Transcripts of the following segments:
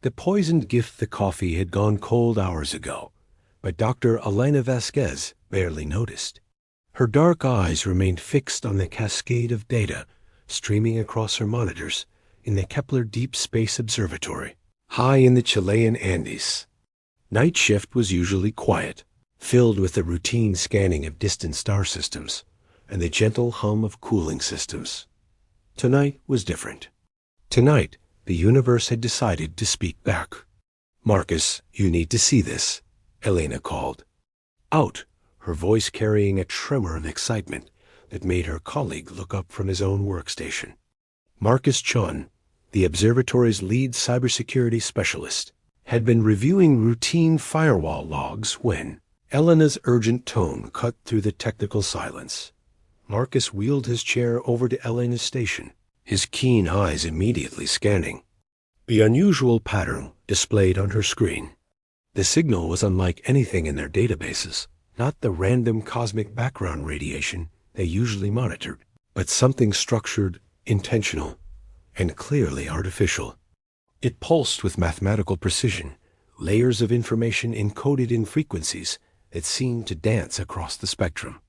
The poisoned gift, the coffee, had gone cold hours ago, but Dr. Elena Vasquez barely noticed. Her dark eyes remained fixed on the cascade of data streaming across her monitors in the Kepler Deep Space Observatory, high in the Chilean Andes. Night shift was usually quiet, filled with the routine scanning of distant star systems and the gentle hum of cooling systems. Tonight was different. Tonight, the universe had decided to speak back. "Marcus, you need to see this," Elena called. Out, her voice carrying a tremor of excitement that made her colleague look up from his own workstation. Marcus Chun, the observatory's lead cybersecurity specialist, had been reviewing routine firewall logs when Elena's urgent tone cut through the technical silence. Marcus wheeled his chair over to Elena's station, his keen eyes immediately scanning the unusual pattern displayed on her screen. The signal was unlike anything in their databases, not the random cosmic background radiation they usually monitored, but something structured, intentional, and clearly artificial. It pulsed with mathematical precision, layers of information encoded in frequencies that seemed to dance across the spectrum.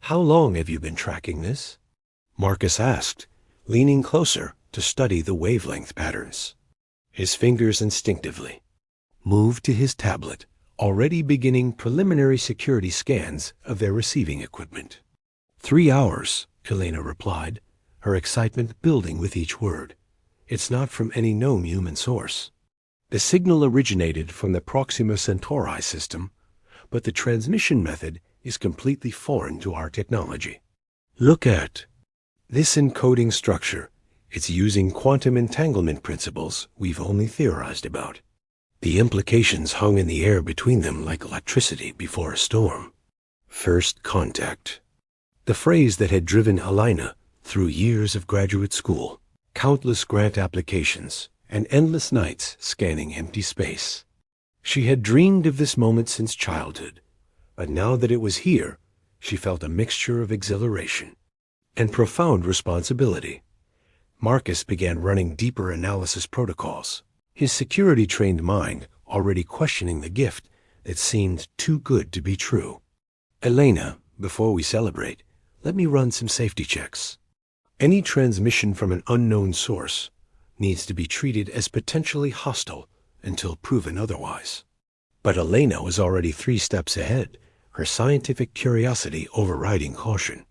"How long have you been tracking this?" Marcus asked, leaning closer to study the wavelength patterns. His fingers instinctively moved to his tablet, already beginning preliminary security scans of their receiving equipment. 3 hours, Elena replied, her excitement building with each word. "It's not from any known human source. The signal originated from the Proxima Centauri system, but the transmission method is completely foreign to our technology. Look at this encoding structure. It's using quantum entanglement principles we've only theorized about. The implications hung in the air between them like electricity before a storm. First contact." The phrase that had driven Elena through years of graduate school, countless grant applications, and endless nights scanning empty space. She had dreamed of this moment since childhood, but now that it was here, she felt a mixture of exhilaration and profound responsibility. Marcus began running deeper analysis protocols, his security-trained mind already questioning the gift that seemed too good to be true. "Elena, before we celebrate, let me run some safety checks. Any transmission from an unknown source needs to be treated as potentially hostile until proven otherwise." But Elena was already 3 steps ahead, her scientific curiosity overriding caution.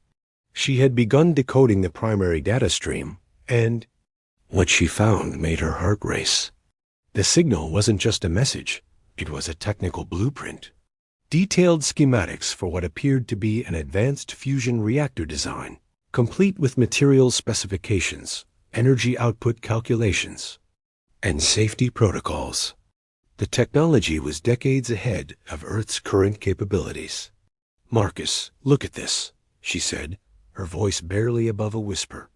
She had begun decoding the primary data stream, and what she found made her heart race. The signal wasn't just a message, it was a technical blueprint. Detailed schematics for what appeared to be an advanced fusion reactor design, complete with materials specifications, energy output calculations, and safety protocols. The technology was decades ahead of Earth's current capabilities. "Marcus, look at this," she said, her voice barely above a whisper.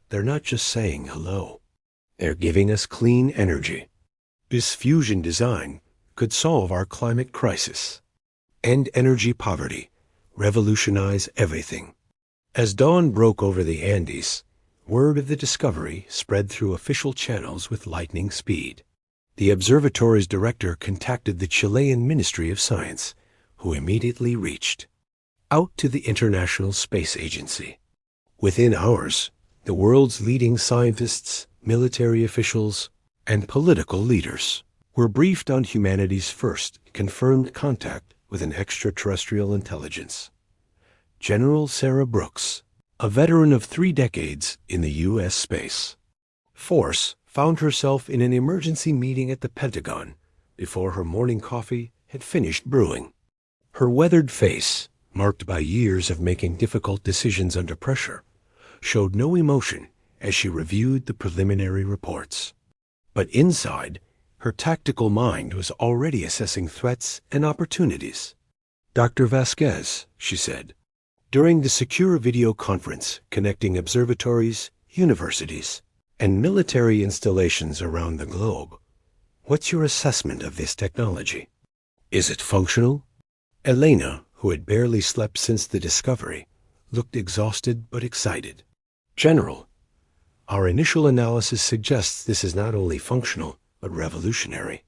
"They're not just saying hello. They're giving us clean energy. This fusion design could solve our climate crisis, end energy poverty, revolutionize everything." As dawn broke over the Andes, word of the discovery spread through official channels with lightning speed. The observatory's director contacted the Chilean Ministry of Science, who immediately reached out to the International Space Agency. Within hours, the world's leading scientists, military officials, and political leaders were briefed on humanity's first confirmed contact with an extraterrestrial intelligence. General Sarah Brooks, a veteran of 3 decades in the U.S. Space Force, found herself in an emergency meeting at the Pentagon before her morning coffee had finished brewing. Her weathered face, marked by years of making difficult decisions under pressure, showed no emotion as she reviewed the preliminary reports. But inside, her tactical mind was already assessing threats and opportunities. "Dr. Vasquez," she said, during the secure video conference connecting observatories, universities, and military installations around the globe, "what's your assessment of this technology? Is it functional?" Elena, who had barely slept since the discovery, looked exhausted but excited. "General, our initial analysis suggests this is not only functional, but revolutionary.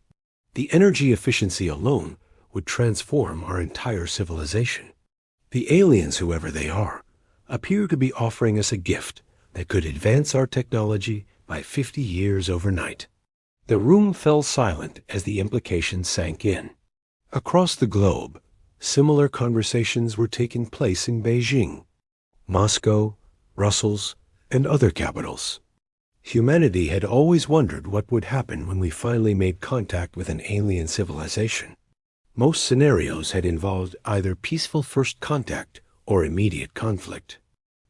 The energy efficiency alone would transform our entire civilization. The aliens, whoever they are, appear to be offering us a gift that could advance our technology by 50 years overnight. The room fell silent as the implications sank in. Across the globe, similar conversations were taking place in Beijing, Moscow, Brussels, and other capitals. Humanity had always wondered what would happen when we finally made contact with an alien civilization. Most scenarios had involved either peaceful first contact or immediate conflict.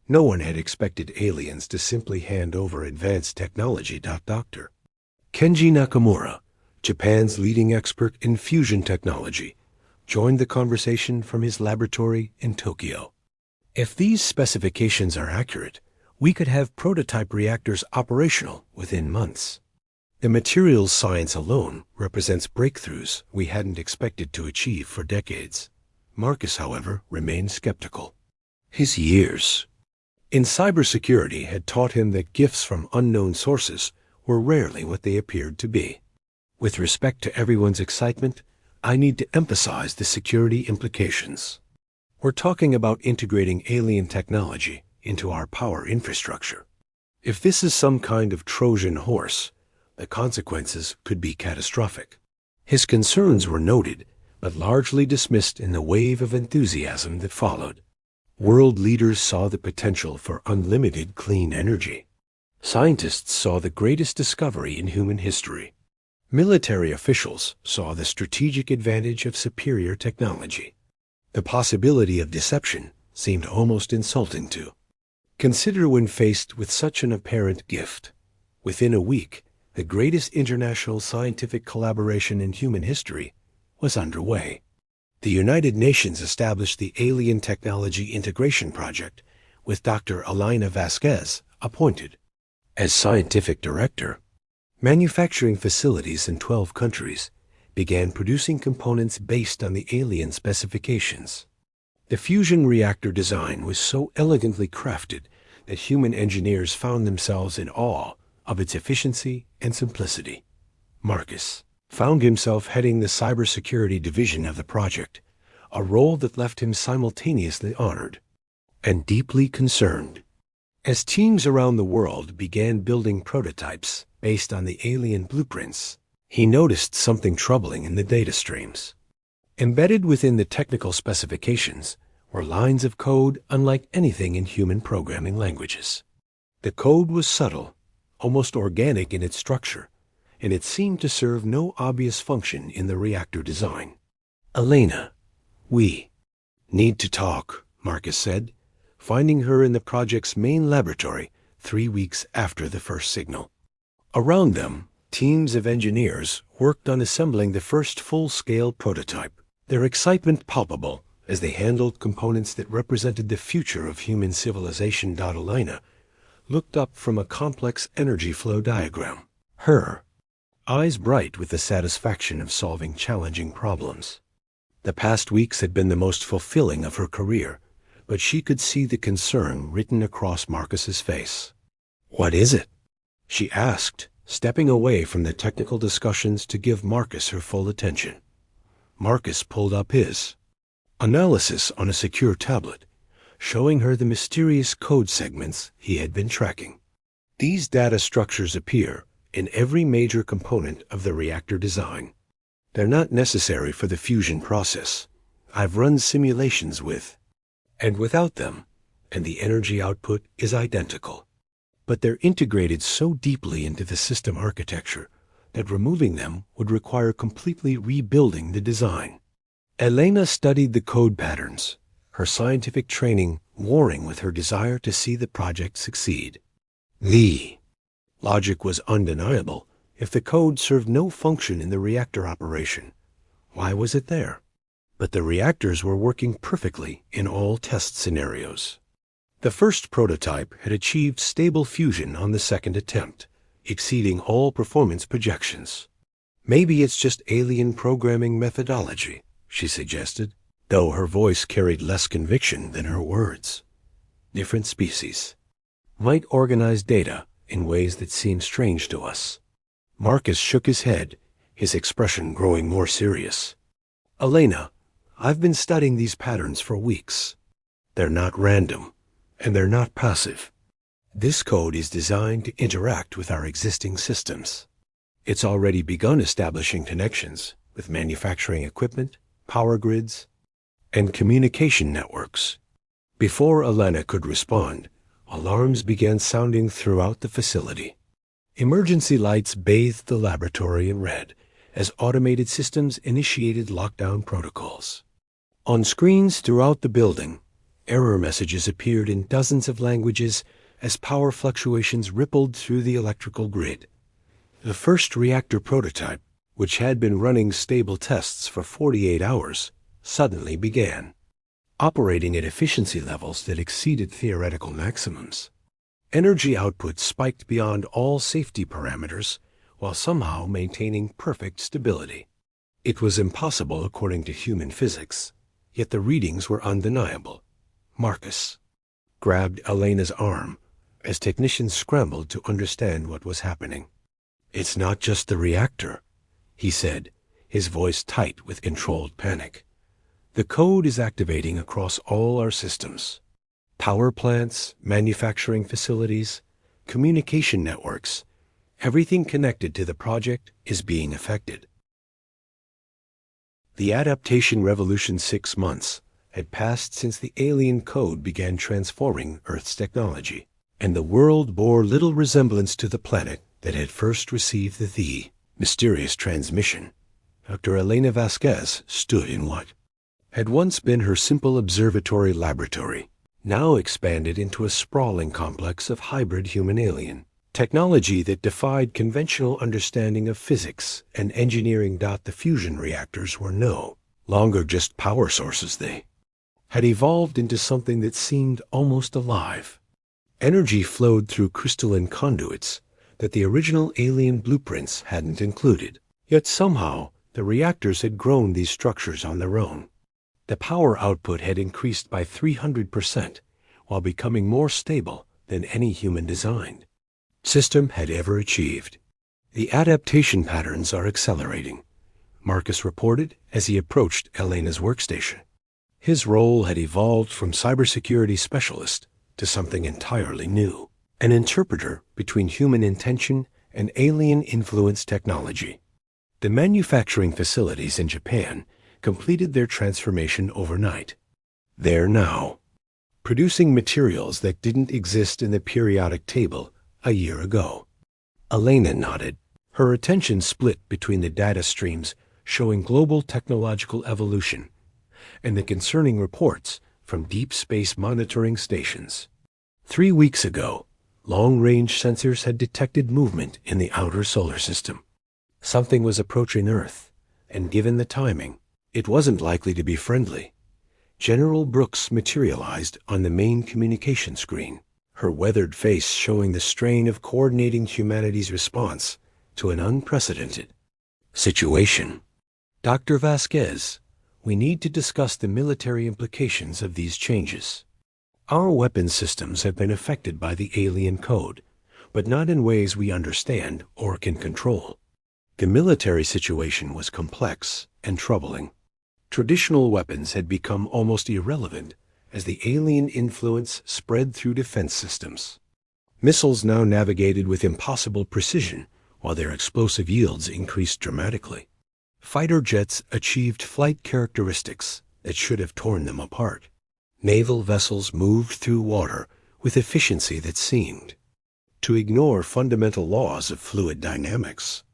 No one had expected aliens to simply hand over advanced technology. Dr. Kenji Nakamura, Japan's leading expert in fusion technology, joined the conversation from his laboratory in Tokyo. If these specifications are accurate, we could have prototype reactors operational within months. The materials science alone represents breakthroughs we hadn't expected to achieve for decades. Marcus, however, remained skeptical. His years in cybersecurity had taught him that gifts from unknown sources were rarely what they appeared to be. With respect to everyone's excitement, I need to emphasize the security implications. We're talking about integrating alien technology into our power infrastructure. If this is some kind of Trojan horse, the consequences could be catastrophic. His concerns were noted, but largely dismissed in the wave of enthusiasm that followed. World leaders saw the potential for unlimited clean energy. Scientists saw the greatest discovery in human history. Military officials saw the strategic advantage of superior technology. The possibility of deception seemed almost insulting to. Consider when faced with such an apparent gift. Within a week, the greatest international scientific collaboration in human history was underway. The United Nations established the Alien Technology Integration Project, with Dr. Elena Vasquez appointed as scientific director. Manufacturing facilities in 12 countries began producing components based on the alien specifications. The fusion reactor design was so elegantly crafted that human engineers found themselves in awe of its efficiency and simplicity. Marcus found himself heading the cybersecurity division of the project, a role that left him simultaneously honored and deeply concerned. As teams around the world began building prototypes based on the alien blueprints, he noticed something troubling in the data streams. Embedded within the technical specifications were lines of code unlike anything in human programming languages. The code was subtle, almost organic in its structure, and it seemed to serve no obvious function in the reactor design. "Elena, we need to talk," Marcus said, finding her in the project's main laboratory 3 weeks after the first signal. Around them, teams of engineers worked on assembling the first full-scale prototype, their excitement palpable as they handled components that represented the future of human civilization. Elena looked up from a complex energy flow diagram, her eyes bright with the satisfaction of solving challenging problems. The past weeks had been the most fulfilling of her career, but she could see the concern written across Marcus's face. "What is it?" she asked, stepping away from the technical discussions to give Marcus her full attention. Marcus pulled up his analysis on a secure tablet, showing her the mysterious code segments he had been tracking. These data structures appear in every major component of the reactor design. They're not necessary for the fusion process. I've run simulations with and without them, and the energy output is identical. But they're integrated so deeply into the system architecture that removing them would require completely rebuilding the design. Elena studied the code patterns, her scientific training warring with her desire to see the project succeed. The logic was undeniable. If the code served no function in the reactor operation, why was it there? But the reactors were working perfectly in all test scenarios. The first prototype had achieved stable fusion on the second attempt, exceeding all performance projections. "Maybe it's just alien programming methodology," she suggested, though her voice carried less conviction than her words. "Different species might organize data in ways that seem strange to us." Marcus shook his head, his expression growing more serious. Elena, I've been studying these patterns for weeks. They're not random, and they're not passive. This code is designed to interact with our existing systems. It's already begun establishing connections with manufacturing equipment, power grids, and communication networks. Before Elena could respond, alarms began sounding throughout the facility. Emergency lights bathed the laboratory in red as automated systems initiated lockdown protocols. On screens throughout the building, error messages appeared in dozens of languages as power fluctuations rippled through the electrical grid. The first reactor prototype, which had been running stable tests for 48 hours, suddenly began, operating at efficiency levels that exceeded theoretical maximums. Energy output spiked beyond all safety parameters while somehow maintaining perfect stability. It was impossible according to human physics, yet the readings were undeniable. Marcus grabbed Elena's arm as technicians scrambled to understand what was happening. "It's not just the reactor," he said, his voice tight with controlled panic. "The code is activating across all our systems. Power plants, manufacturing facilities, communication networks, everything connected to the project is being affected." The adaptation revolution 6 months had passed since the alien code began transforming Earth's technology, and the world bore little resemblance to the planet that had first received the mysterious transmission. Dr. Elena Vasquez stood in what had once been her simple observatory laboratory, now expanded into a sprawling complex of hybrid human-alien technology that defied conventional understanding of physics and engineering. The fusion reactors were no longer just power sources. They had evolved into something that seemed almost alive. Energy flowed through crystalline conduits that the original alien blueprints hadn't included. Yet somehow, the reactors had grown these structures on their own. The power output had increased by 300%, while becoming more stable than any human designed system had ever achieved. "The adaptation patterns are accelerating," Marcus reported as he approached Elena's workstation. His role had evolved from cybersecurity specialist to something entirely new, an interpreter between human intention and alien-influenced technology. The manufacturing facilities in Japan completed their transformation overnight. They're now producing materials that didn't exist in the periodic table a year ago. Elena nodded, her attention split between the data streams showing global technological evolution and the concerning reports from deep space monitoring stations. 3 weeks ago, long-range sensors had detected movement in the outer solar system. Something was approaching Earth, and given the timing, it wasn't likely to be friendly. General Brooks materialized on the main communication screen, her weathered face showing the strain of coordinating humanity's response to an unprecedented situation. "Dr. Vasquez, we need to discuss the military implications of these changes. Our weapons systems have been affected by the alien code, but not in ways we understand or can control. The military situation was complex and troubling. Traditional weapons had become almost irrelevant as the alien influence spread through defense systems. Missiles now navigated with impossible precision, while their explosive yields increased dramatically. Fighter jets achieved flight characteristics that should have torn them apart. Naval vessels moved through water with efficiency that seemed to ignore fundamental laws of fluid dynamics."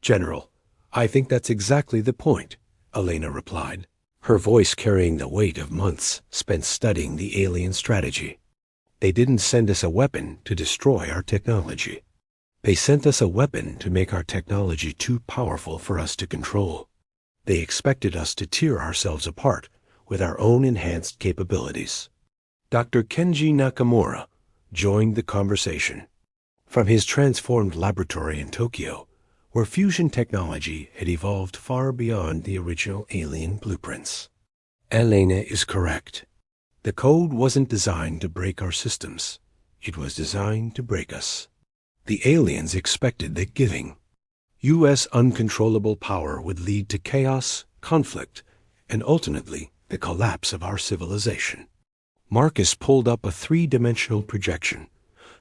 "General, I think that's exactly the point," Elena replied, her voice carrying the weight of months spent studying the alien strategy. "They didn't send us a weapon to destroy our technology. They sent us a weapon to make our technology too powerful for us to control. They expected us to tear ourselves apart with our own enhanced capabilities." Dr. Kenji Nakamura joined the conversation. From his transformed laboratory in Tokyo, where fusion technology had evolved far beyond the original alien blueprints. "Elena is correct. The code wasn't designed to break our systems. It was designed to break us. The aliens expected the giving. U.S. uncontrollable power would lead to chaos, conflict, and ultimately the collapse of our civilization. Marcus pulled up a three-dimensional projection,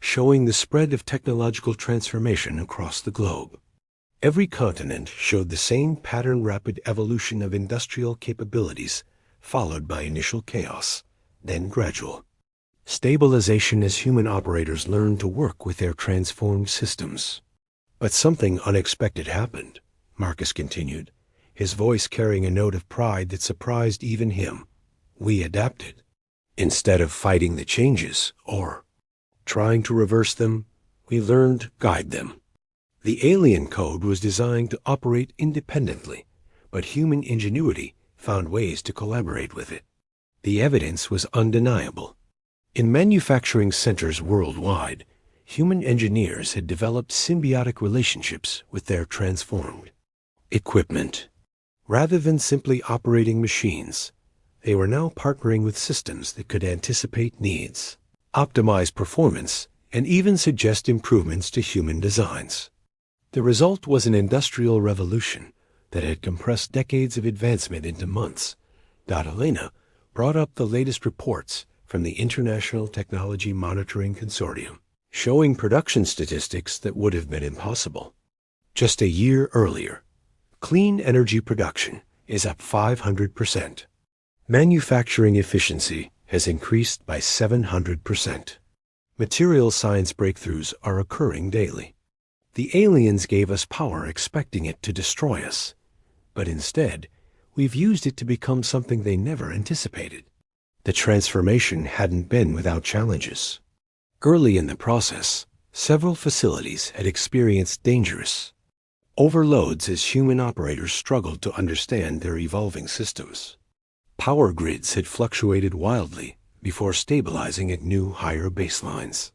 showing the spread of technological transformation across the globe. Every continent showed the same pattern-rapid evolution of industrial capabilities, followed by initial chaos, then gradual stabilization as human operators learned to work with their transformed systems. But something unexpected happened, Marcus continued, his voice carrying a note of pride that surprised even him. We adapted. Instead of fighting the changes or trying to reverse them, we learned to guide them. The alien code was designed to operate independently, but human ingenuity found ways to collaborate with it. The evidence was undeniable. In manufacturing centers worldwide, human engineers had developed symbiotic relationships with their transformed equipment. Rather than simply operating machines, they were now partnering with systems that could anticipate needs, optimize performance, and even suggest improvements to human designs. The result was an industrial revolution that had compressed decades of advancement into months. Elena brought up the latest reports from the International Technology Monitoring Consortium, showing production statistics that would have been impossible. Just a year earlier, clean energy production is up 500%. Manufacturing efficiency has increased by 700%. Material science breakthroughs are occurring daily. The aliens gave us power expecting it to destroy us, but instead, we've used it to become something they never anticipated. The transformation hadn't been without challenges. Early in the process, several facilities had experienced dangerous overloads as human operators struggled to understand their evolving systems. Power grids had fluctuated wildly before stabilizing at new, higher baselines.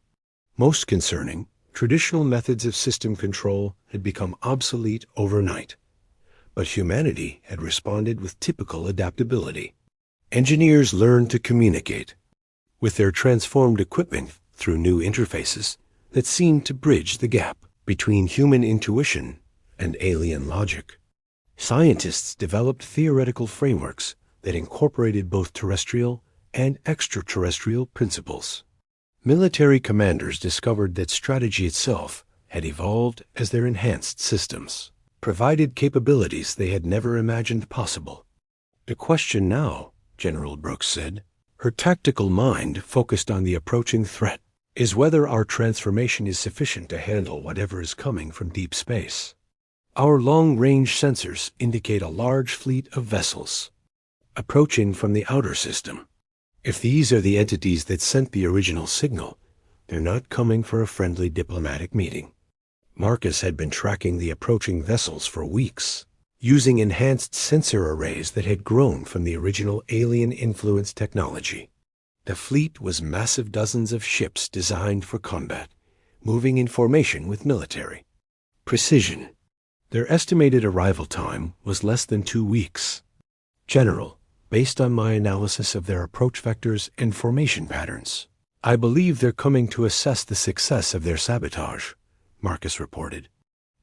Most concerning, traditional methods of system control had become obsolete overnight. But humanity had responded with typical adaptability. Engineers learned to communicate with their transformed equipment through new interfaces that seemed to bridge the gap between human intuition and alien logic. Scientists developed theoretical frameworks that incorporated both terrestrial and extraterrestrial principles. Military commanders discovered that strategy itself had evolved as their enhanced systems provided capabilities they had never imagined possible. The question now, General Brooks said, her tactical mind focused on the approaching threat, is whether our transformation is sufficient to handle whatever is coming from deep space. Our long-range sensors indicate a large fleet of vessels approaching from the outer system. If these are the entities that sent the original signal, they're not coming for a friendly diplomatic meeting. Marcus had been tracking the approaching vessels for weeks, using enhanced sensor arrays that had grown from the original alien-influenced technology. The fleet was massive dozens of ships designed for combat, moving in formation with military precision. Their estimated arrival time was less than 2 weeks. General, based on my analysis of their approach vectors and formation patterns, I believe they're coming to assess the success of their sabotage, Marcus reported.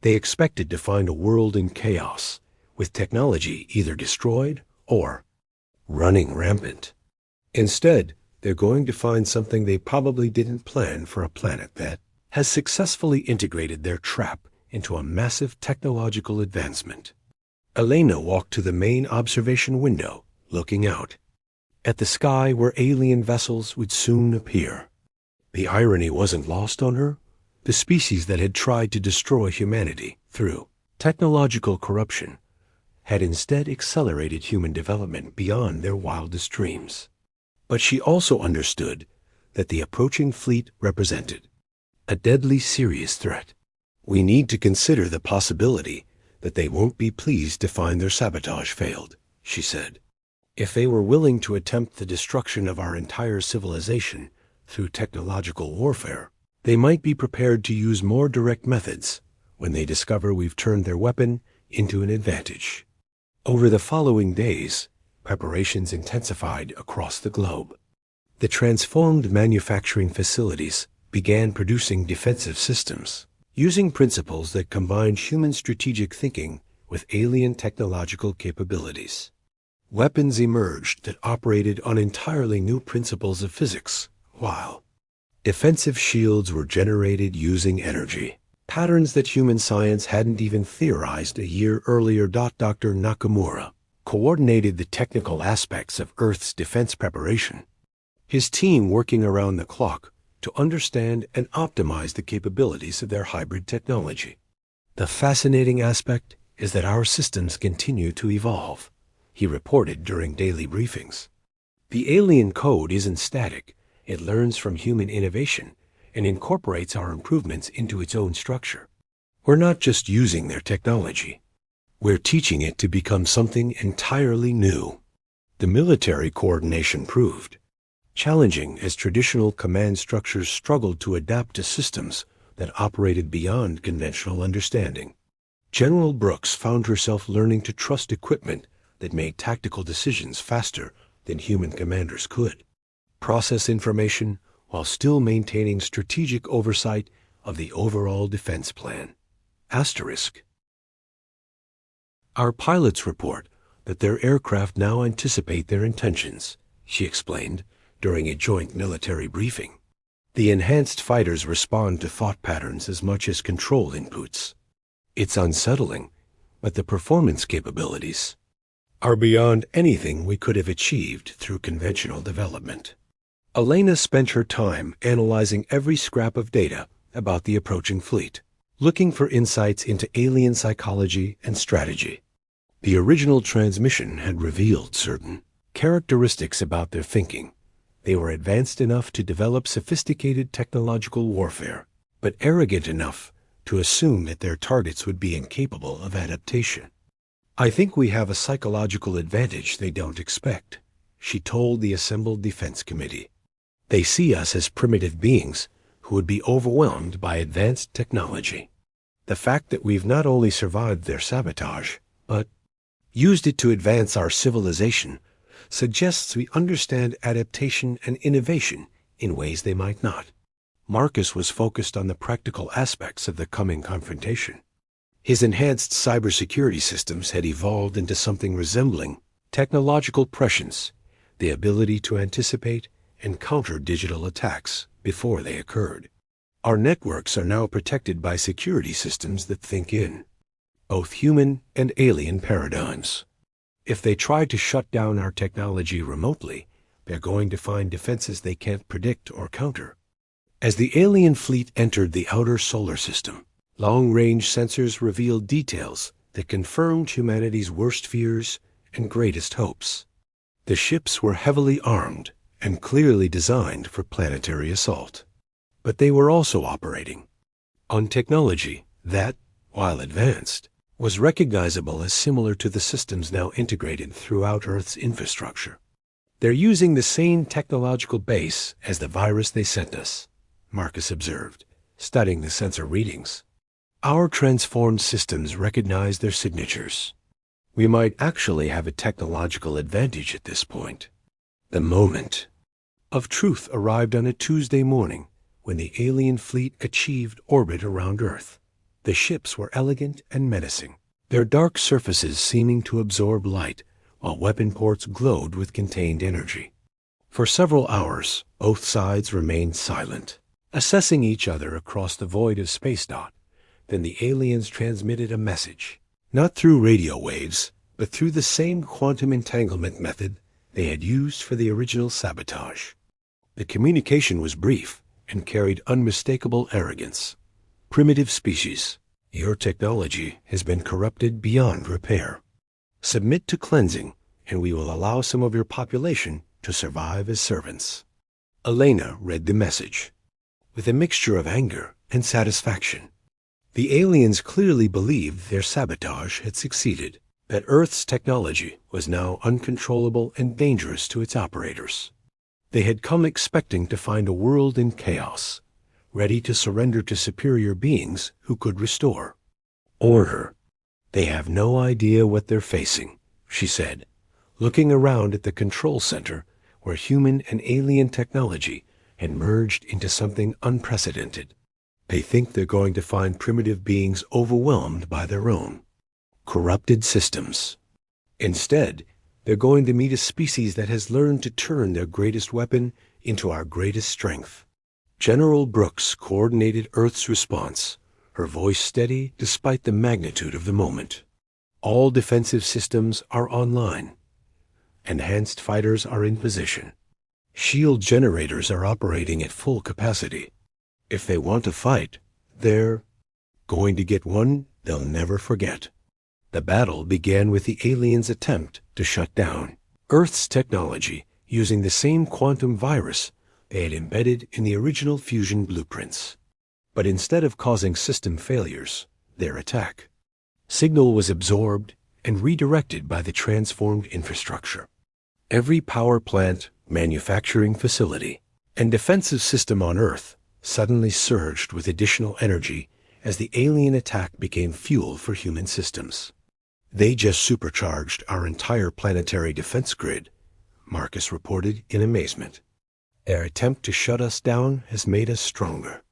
They expected to find a world in chaos, with technology either destroyed or running rampant. Instead, they're going to find something they probably didn't plan for a planet that has successfully integrated their trap into a massive technological advancement. Elena walked to the main observation window, looking out at the sky where alien vessels would soon appear. The irony wasn't lost on her. The species that had tried to destroy humanity through technological corruption had instead accelerated human development beyond their wildest dreams. But she also understood that the approaching fleet represented a deadly serious threat. We need to consider the possibility that they won't be pleased to find their sabotage failed, she said. If they were willing to attempt the destruction of our entire civilization through technological warfare, they might be prepared to use more direct methods when they discover we've turned their weapon into an advantage. Over the following days, preparations intensified across the globe. The transformed manufacturing facilities began producing defensive systems, using principles that combined human strategic thinking with alien technological capabilities. Weapons emerged that operated on entirely new principles of physics, while defensive shields were generated using energy, patterns that human science hadn't even theorized a year earlier. Dr. Nakamura coordinated the technical aspects of Earth's defense preparation, his team working around the clock to understand and optimize the capabilities of their hybrid technology. The fascinating aspect is that our systems continue to evolve, he reported during daily briefings. The alien code isn't static. It learns from human innovation and incorporates our improvements into its own structure. We're not just using their technology. We're teaching it to become something entirely new. The military coordination proved challenging as traditional command structures struggled to adapt to systems that operated beyond conventional understanding. General Brooks found herself learning to trust equipment that made tactical decisions faster than human commanders could, process information while still maintaining strategic oversight of the overall defense plan. Asterisk. Our pilots report that their aircraft now anticipate their intentions, she explained during a joint military briefing. The enhanced fighters respond to thought patterns as much as control inputs. It's unsettling, but the performance capabilities are beyond anything we could have achieved through conventional development. Elena spent her time analyzing every scrap of data about the approaching fleet, looking for insights into alien psychology and strategy. The original transmission had revealed certain characteristics about their thinking. They were advanced enough to develop sophisticated technological warfare, but arrogant enough to assume that their targets would be incapable of adaptation. I think we have a psychological advantage they don't expect, she told the assembled defense committee. They see us as primitive beings who would be overwhelmed by advanced technology. The fact that we've not only survived their sabotage, but used it to advance our civilization suggests we understand adaptation and innovation in ways they might not. Marcus was focused on the practical aspects of the coming confrontation. His enhanced cybersecurity systems had evolved into something resembling technological prescience, the ability to anticipate and counter digital attacks before they occurred. Our networks are now protected by security systems that think in both human and alien paradigms. If they try to shut down our technology remotely, they're going to find defenses they can't predict or counter. As the alien fleet entered the outer solar system, long-range sensors revealed details that confirmed humanity's worst fears and greatest hopes. The ships were heavily armed and clearly designed for planetary assault. But they were also operating on technology that, while advanced, was recognizable as similar to the systems now integrated throughout Earth's infrastructure. They're using the same technological base as the virus they sent us, Marcus observed, studying the sensor readings. Our transformed systems recognize their signatures. We might actually have a technological advantage at this point. The moment of truth arrived on a Tuesday morning when the alien fleet achieved orbit around Earth. The ships were elegant and menacing, their dark surfaces seeming to absorb light, while weapon ports glowed with contained energy. For several hours, both sides remained silent, assessing each other across the void of space. Then the aliens transmitted a message, not through radio waves, but through the same quantum entanglement method they had used for the original sabotage. The communication was brief and carried unmistakable arrogance. Primitive species, your technology has been corrupted beyond repair. Submit to cleansing, and we will allow some of your population to survive as servants. Elena read the message with a mixture of anger and satisfaction. The aliens clearly believed their sabotage had succeeded, that Earth's technology was now uncontrollable and dangerous to its operators. They had come expecting to find a world in chaos, ready to surrender to superior beings who could restore order. They have no idea what they're facing, she said, looking around at the control center where human and alien technology had merged into something unprecedented. They think they're going to find primitive beings overwhelmed by their own corrupted systems. Instead, they're going to meet a species that has learned to turn their greatest weapon into our greatest strength. General Brooks coordinated Earth's response, her voice steady despite the magnitude of the moment. All defensive systems are online. Enhanced fighters are in position. Shield generators are operating at full capacity. If they want to fight, they're going to get one they'll never forget. The battle began with the aliens' attempt to shut down Earth's technology using the same quantum virus they had embedded in the original fusion blueprints. But instead of causing system failures, their attack signal was absorbed and redirected by the transformed infrastructure. Every power plant, manufacturing facility, and defensive system on Earth suddenly surged with additional energy as the alien attack became fuel for human systems. They just supercharged our entire planetary defense grid, Marcus reported in amazement. Their attempt to shut us down has made us stronger.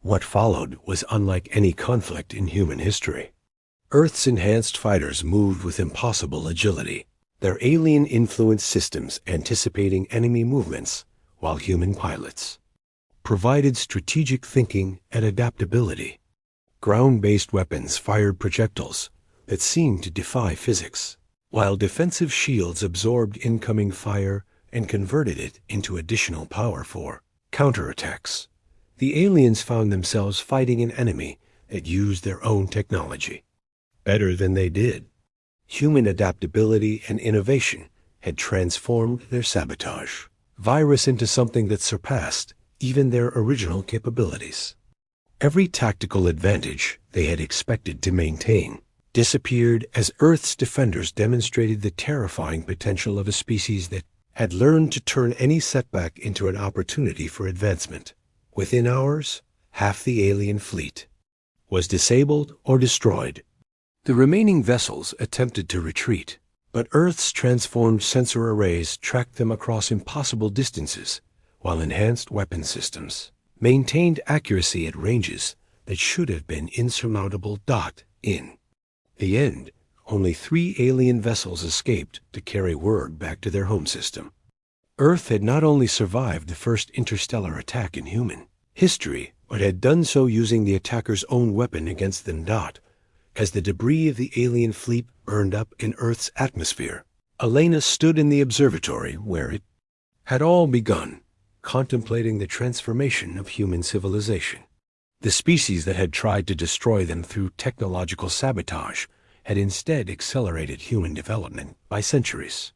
What followed was unlike any conflict in human history. Earth's enhanced fighters moved with impossible agility, their alien-influenced systems anticipating enemy movements, while human pilots provided strategic thinking and adaptability. Ground-based weapons fired projectiles that seemed to defy physics, while defensive shields absorbed incoming fire and converted it into additional power for counterattacks. The aliens found themselves fighting an enemy that used their own technology better than they did. Human adaptability and innovation had transformed their sabotage virus into something that surpassed even their original capabilities. Every tactical advantage they had expected to maintain disappeared as Earth's defenders demonstrated the terrifying potential of a species that had learned to turn any setback into an opportunity for advancement. Within hours, half the alien fleet was disabled or destroyed. The remaining vessels attempted to retreat, but Earth's transformed sensor arrays tracked them across impossible distances, while enhanced weapon systems maintained accuracy at ranges that should have been insurmountable. In the end, only 3 alien vessels escaped to carry word back to their home system. Earth had not only survived the first interstellar attack in human history, but had done so using the attacker's own weapon against them. As the debris of the alien fleet burned up in Earth's atmosphere, Elena stood in the observatory where it had all begun, contemplating the transformation of human civilization. The species that had tried to destroy them through technological sabotage had instead accelerated human development by centuries.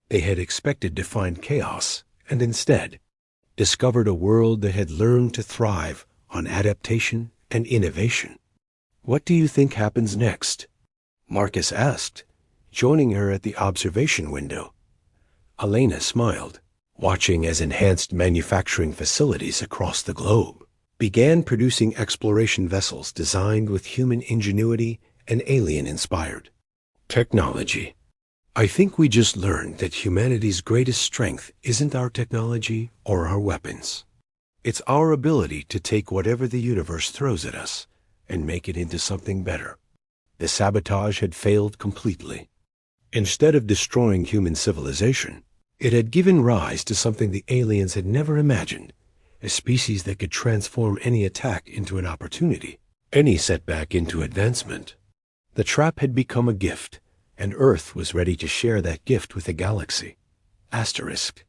They had expected to find chaos and instead discovered a world that had learned to thrive on adaptation and innovation. "What do you think happens next?" Marcus asked, joining her at the observation window. Elena smiled, watching as enhanced manufacturing facilities across the globe began producing exploration vessels designed with human ingenuity and alien-inspired technology. "I think we just learned that humanity's greatest strength isn't our technology or our weapons. It's our ability to take whatever the universe throws at us and make it into something better." The sabotage had failed completely. Instead of destroying human civilization, it had given rise to something the aliens had never imagined, a species that could transform any attack into an opportunity, any setback into advancement. The trap had become a gift, and Earth was ready to share that gift with the galaxy. Asterisk.